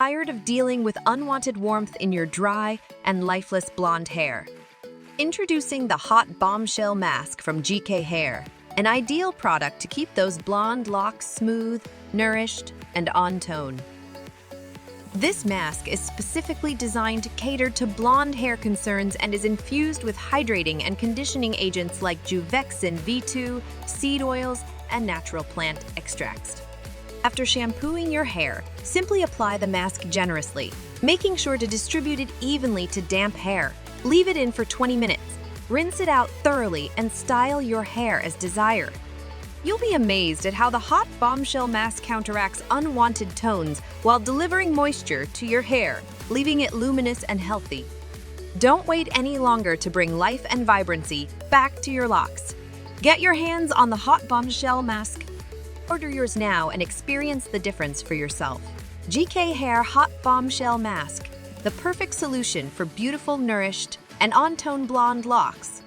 Tired of dealing with unwanted warmth in your dry and lifeless blonde hair? Introducing the Hot Bombshell Mask from GK Hair, an ideal product to keep those blonde locks smooth, nourished, and on tone. This mask is specifically designed to cater to blonde hair concerns and is infused with hydrating and conditioning agents like Juvexin V2, seed oils, and natural plant extracts. After shampooing your hair, simply apply the mask generously, making sure to distribute it evenly to damp hair. Leave it in for 20 minutes. Rinse it out thoroughly and style your hair as desired. You'll be amazed at how the Hot Bombshell Mask counteracts unwanted tones while delivering moisture to your hair, leaving it luminous and healthy. Don't wait any longer to bring life and vibrancy back to your locks. Get your hands on the Hot Bombshell Mask. Order yours now and experience the difference for yourself. GK Hair Hot Bombshell Mask, the perfect solution for beautiful, nourished, and on-tone blonde locks.